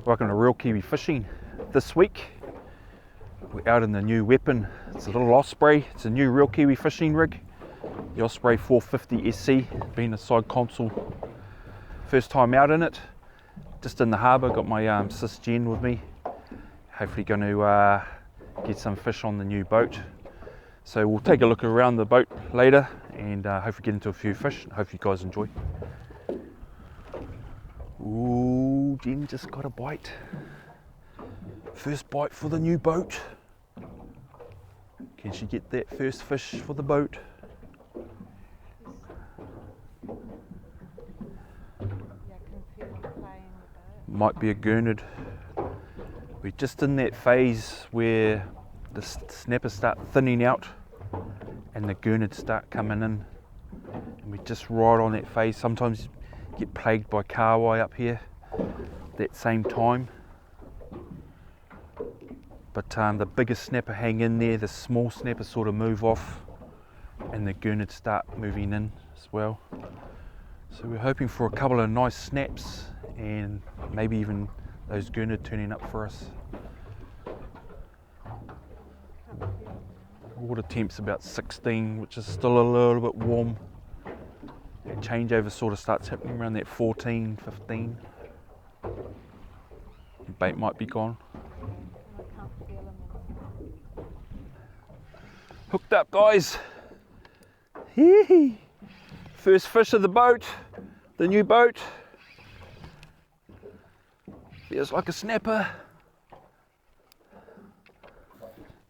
Welcome to Real Kiwi Fishing. This week we're out in the new weapon. It's a little Osprey. It's a new Real Kiwi fishing rig. The Osprey 450 SC, been a side console. First time out in it. Just in the harbour, got my Sis Gen with me. Hopefully going to get some fish on the new boat. So we'll take a look around the boat later and hopefully get into a few fish. Hope you guys enjoy. Ooh, Jen just got a bite. First bite for the new boat. Can she get that first fish for the boat? Might be a gurnard. We're just in that phase where the snappers start thinning out and the gurnards start coming in. And we're just right on that phase. Sometimes get plagued by KIWI up here that same time, but the biggest snapper hang in there, the small snappers sort of move off and the gurnards start moving in as well. So we're hoping for a couple of nice snaps and maybe even those gurnard turning up for us. Water temp's about 16, which is still a little bit warm. That changeover sort of starts happening around that 14, 15. The bait might be gone. Hooked up, guys. Hee. First fish of the boat, the new boat. Feels like a snapper.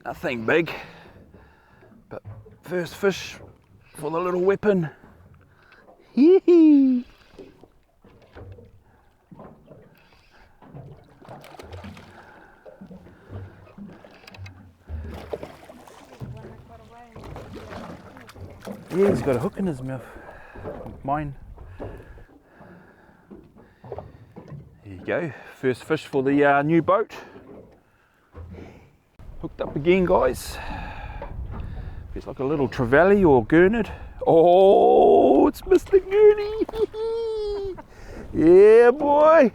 Nothing big, but first fish for the little weapon. Hee. Yeah, he's got a hook in his mouth. Mine. There you go. First fish for the new boat. Hooked up again, guys. Feels like a little trevally or gurnard. Oh, it's Mr. Gurney. Yeah, boy.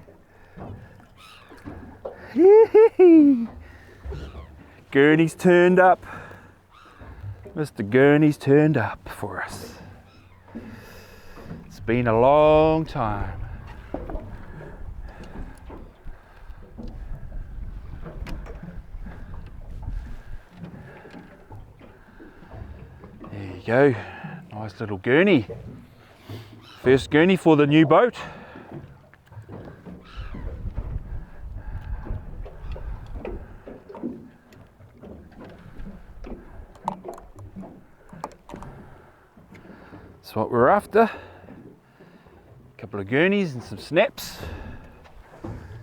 Gurney's turned up. Mr. Gurney's turned up for us. It's been a long time. There you go. Nice little gurney. First gurney for the new boat. That's what we're after. A couple of gurneys and some snaps.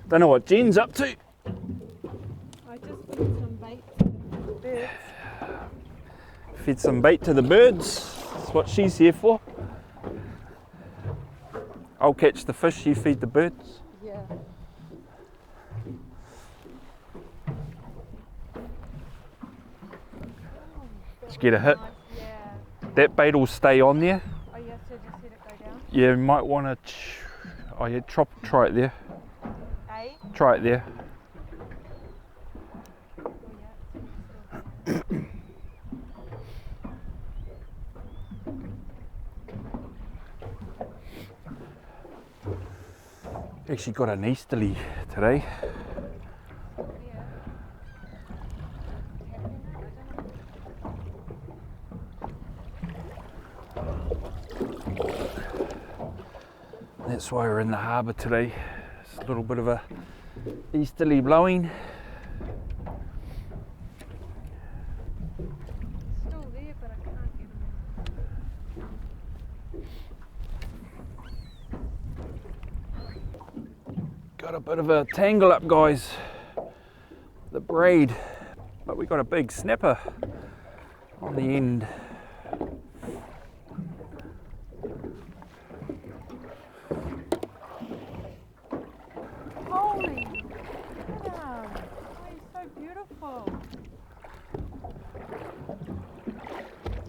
Don't know what Jen's up to. I just fed some bait to the birds. Fed some bait to the birds. That's what she's here for. I'll catch the fish, you feed the birds. Yeah. Let's get a hit. Nice. Yeah. That bait will stay on there. Oh yeah, so just let it go down. Yeah, you might want to. Oh yeah, try it there. Eh? Try it there. Oh yeah. Actually got an easterly today. Yeah. That's why we're in the harbour today. It's a little bit of a easterly blowing. Still there, but I can't get them. Got a bit of a tangle up, guys. The braid, but we got a big snapper on the end. Holy cow! Oh, he's so beautiful.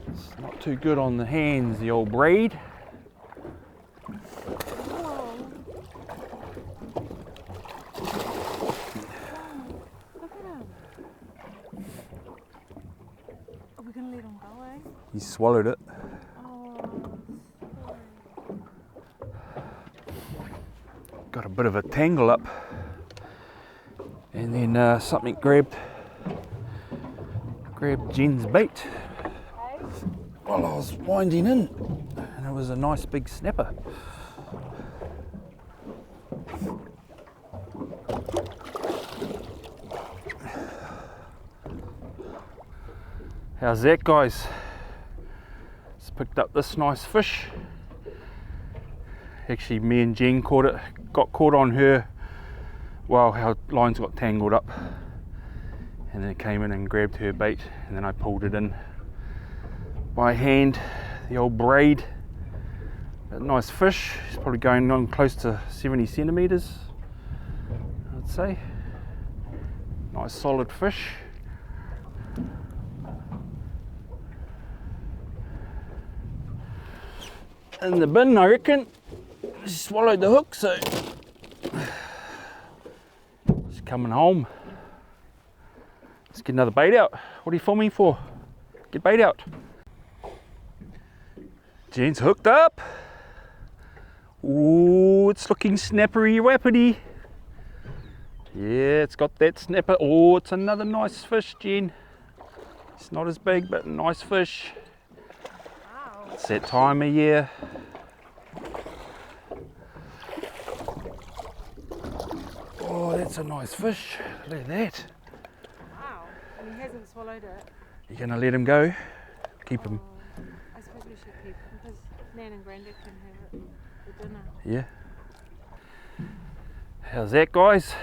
It's not too good on the hands, the old braid. Whoa. He swallowed it. Oh, sorry. Got a bit of a tangle up. And then something grabbed Jen's bait Hey? while I was winding in. And it was a nice big snapper. How's that, guys? Just picked up this nice fish. Actually, me and Jen got caught on her. Well, our lines got tangled up, and then it came in and grabbed her bait, and then I pulled it in by hand, the old braid. A nice fish. It's probably going on close to 70 centimeters, I'd say. Nice solid fish. In the bin, I reckon. She swallowed the hook, so she's coming home. Let's get another bait out. What are you filming for? Get bait out. Jen's hooked up. Ooh, it's looking snappery wappity. Yeah, it's got that snapper. Oh, it's another nice fish, Jen. It's not as big, but a nice fish. Wow. It's that time of year. Oh, that's a nice fish. Look at that. Wow. And he hasn't swallowed it. You gonna let him go? Keep him. Oh, I suppose we should keep him because Nan and Grandad can have it for dinner. Yeah. How's that, guys?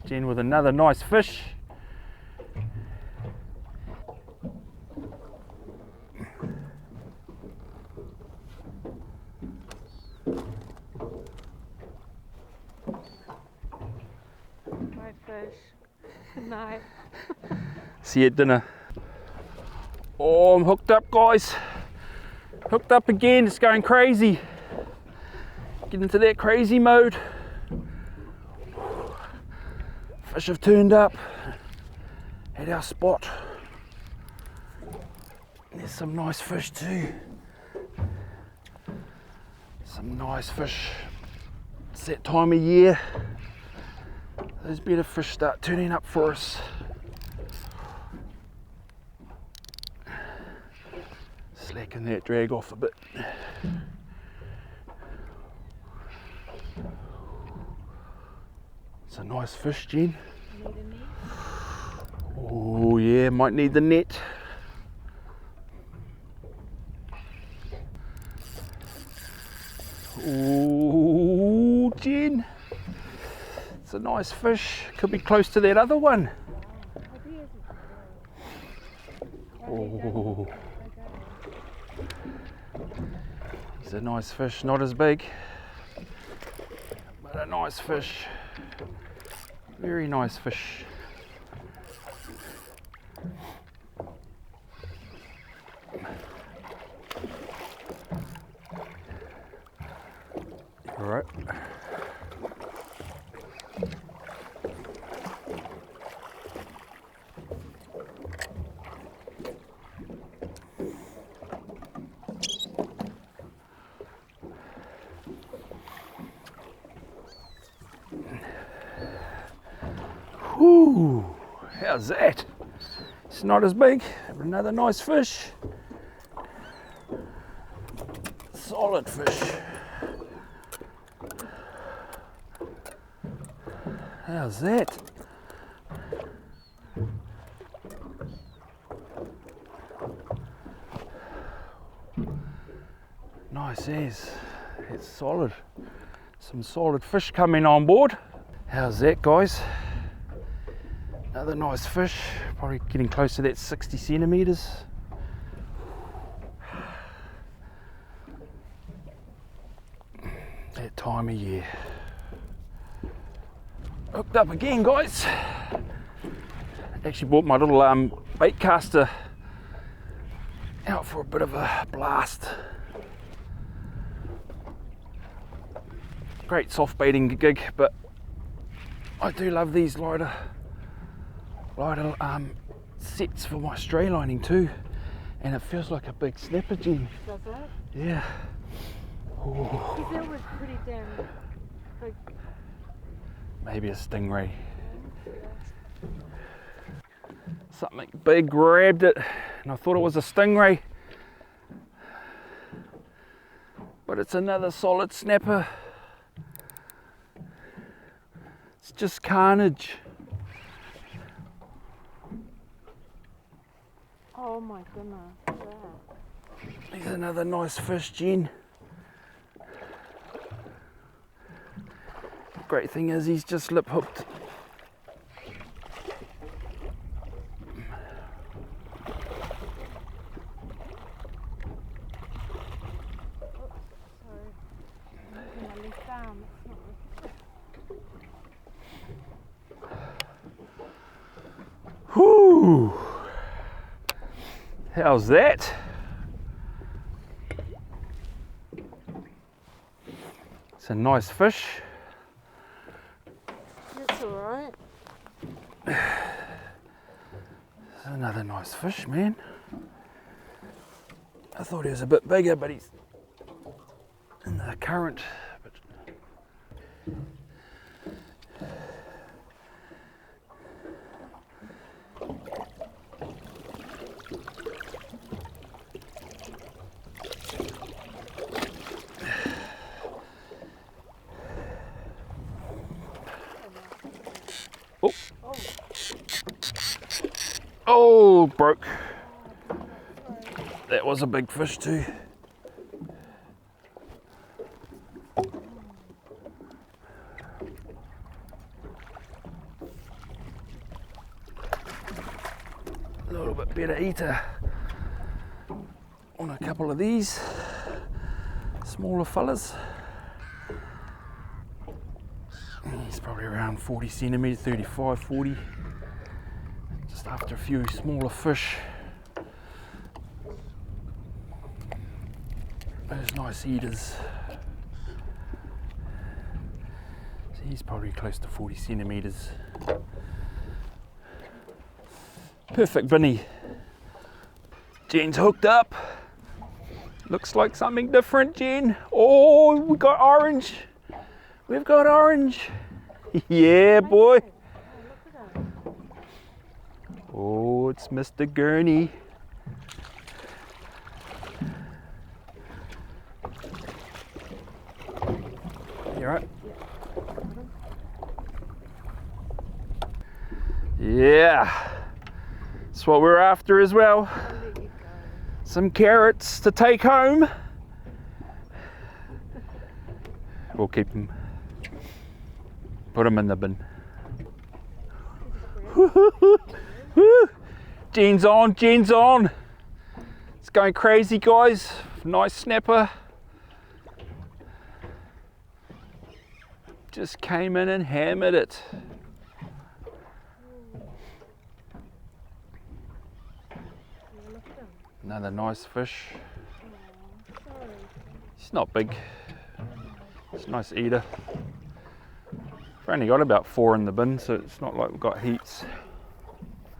Jen with another nice fish. My fish. No. See you at dinner. Oh, I'm hooked up, guys. Hooked up again. It's going crazy. Get into that crazy mode. Fish have turned up at our spot. There's some nice fish too. Some nice fish. It's that time of year. Those better fish start turning up for us. Slacken that drag off a bit. It's a nice fish, Jen. Need a net? Oh yeah, might need the net. Oh, Jen. It's a nice fish. Could be close to that other one. Oh, he's a nice fish. Not as big, but a nice fish. Very nice fish. All right. Whoo, how's that? It's not as big, but another nice fish. Solid fish. How's that? Nice as. It's solid. Some solid fish coming on board. How's that, guys? Another nice fish, probably getting close to that 60 centimeters. That time of year. Hooked up again, guys. Actually brought my little bait caster out for a bit of a blast. Great soft baiting gig, but I do love these lighter sets for my stray lining too. And it feels like a big snapper, Jen. Does it? Yeah. Ooh. Because that was pretty damn big. Maybe a stingray. Something big grabbed it, and I thought it was a stingray. But it's another solid snapper. It's just carnage. Oh my goodness. Wow. Here's another nice fish, Jen. Great thing is he's just lip hooked. Whoo! How's that? It's a nice fish. That's alright. Another nice fish, man. I thought he was a bit bigger, but he's in the current. Oh. Oh, broke. That was a big fish too. A little bit better eater on a couple of these smaller fellas. He's probably around 40 centimetres, 35, 40. Just after a few smaller fish. Those nice eaters. So he's probably close to 40 centimetres. Perfect binny. Jen's hooked up. Looks like something different, Jen. Oh, we got orange. We've got orange. Yeah, boy. Oh, it's Mr. Gurney. You alright? Yeah. That's what we're after as well. Some carrots to take home. We'll keep them. Put them in the bin. Jen's on, Jen's on. It's going crazy, guys. Nice snapper. Just came in and hammered it. Another nice fish. He's not big. It's a nice eater. We've only got about 4 in the bin, so it's not like we've got heaps.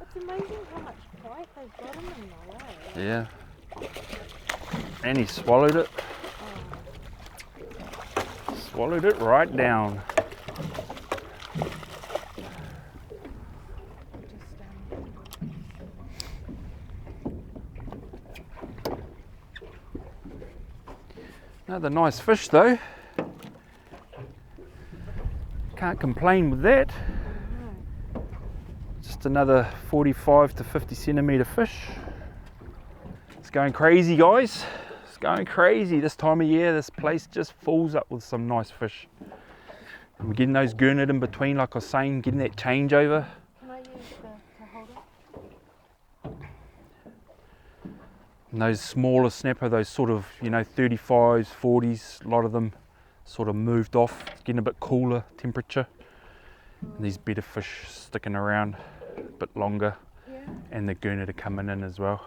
It's amazing how much bite they've got in them though, eh? Yeah. And he swallowed it. Swallowed it right down. Another nice fish though. Can't complain with that. Just another 45 to 50 centimetre fish. It's going crazy, guys. It's going crazy this time of year. This place just fills up with some nice fish. And we're getting those gurnard in between, like I was saying, getting that changeover. Can I use to hold it? And those smaller snapper, those sort of, 35s, 40s, a lot of them sort of moved off. It's getting a bit cooler temperature. And these better fish sticking around a bit longer. Yeah. And the gurnard are coming in as well.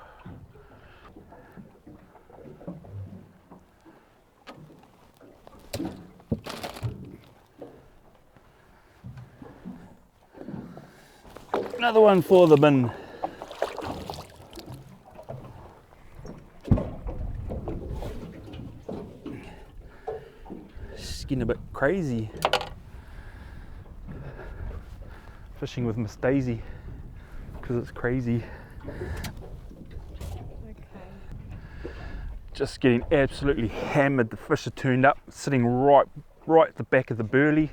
Another one for the bin. getting a bit crazy. Fishing with Miss Daisy because it's crazy. Okay. Just getting absolutely hammered. The fish are turned up, sitting right at the back of the burley.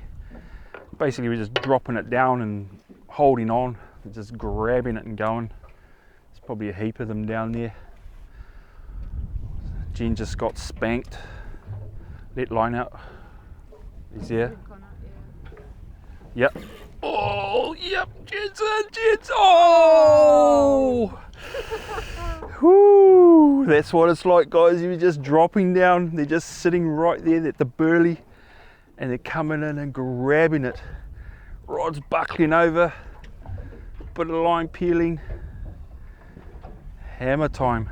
Basically, we're just dropping it down and holding on, just grabbing it and going. There's probably a heap of them down there. Jen just got spanked. Let line out. He's there. You've gone up, yeah. Yep. Oh, yep. Jen's. Oh! Whoo! That's what it's like, guys. You're just dropping down. They're just sitting right there at the burley, and they're coming in and grabbing it. Rod's buckling over. Bit of line peeling. Hammer time.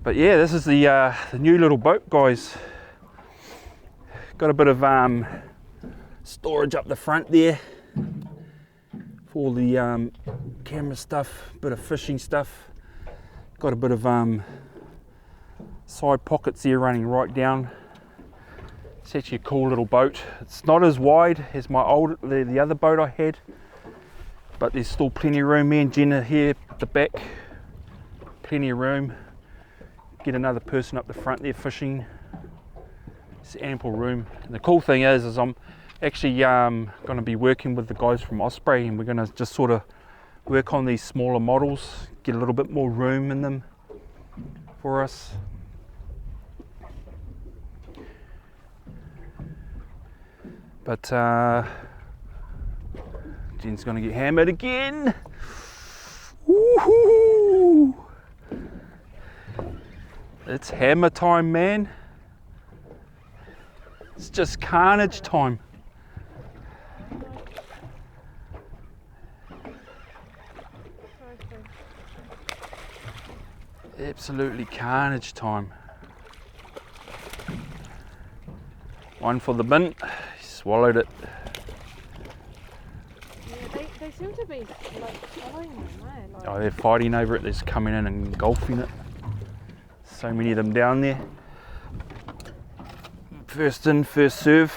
But yeah, this is the new little boat, guys. Got a bit of storage up the front there for all the camera stuff, bit of fishing stuff. Got a bit of side pockets there running right down. It's actually a cool little boat. It's not as wide as my the other boat I had, but there's still plenty of room. Me and Jen are here at the back, plenty of room. Get another person up the front there fishing. It's ample room. And the cool thing is I'm actually going to be working with the guys from Osprey, and we're going to just sort of work on these smaller models, get a little bit more room in them for us. But Jen's going to get hammered again. Woohoo! It's hammer time, man. It's just carnage time. Absolutely carnage time. One for the bin. He swallowed it. Yeah, they seem to be like following them, eh? Like, Oh, they're fighting over it. They're just coming in and engulfing it. So many of them down there. First in, first serve.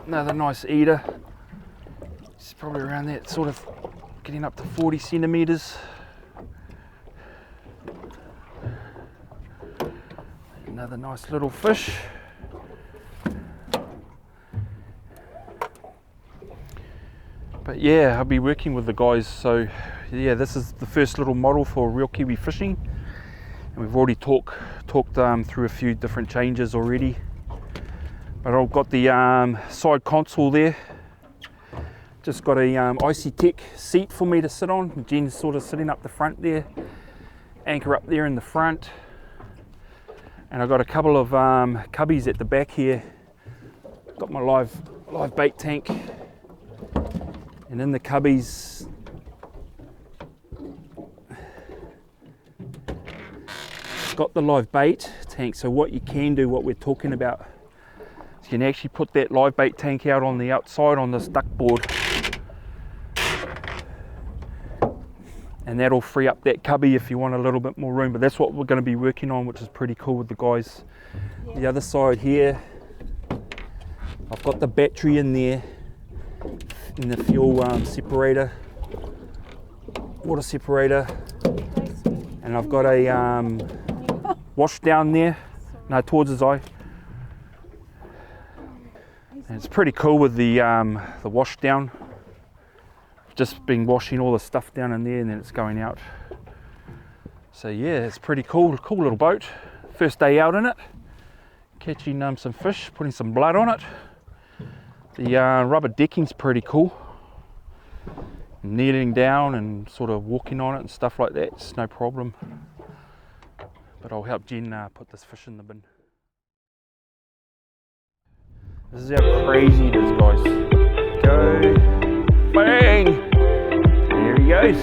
Another nice eater. It's probably around there, sort of getting up to 40 centimeters. Another nice little fish. But yeah, I'll be working with the guys, so yeah, this is the first little model for real Kiwi fishing, and we've already talked through a few different changes already. But I've got the side console there, just got a Icy Tech seat for me to sit on. Jen's sort of sitting up the front there, anchor up there in the front, and I've got a couple of cubbies at the back here. Got my live bait tank. And in the cubbies, got the live bait tank. So what you can do, what we're talking about, is you can actually put that live bait tank out on the outside on this duck board, and that'll free up that cubby if you want a little bit more room. But that's what we're going to be working on, which is pretty cool with the guys. Yeah. The other side here, I've got the battery in there, in the fuel separator, water separator, and I've got a wash down there, no, towards his eye. And it's pretty cool with the wash down. Just been washing all the stuff down in there, and then it's going out. So yeah, it's pretty cool little boat. First day out in it, catching some fish, putting some blood on it. The rubber decking's pretty cool. Kneeling down and sort of walking on it and stuff like that, it's no problem. But I'll help Jen put this fish in the bin. This is how crazy it is, guys. Go. Bang! There he goes.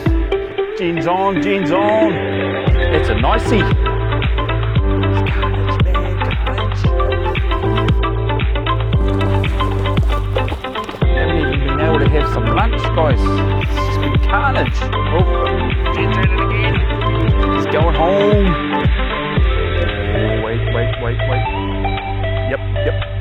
Jen's on. It's a nicey. It's carnage, man, carnage. Haven't even been able to have some lunch, guys. It's just been carnage. Oh, Jen's at it again. It's going home. Oh, wait. Yep.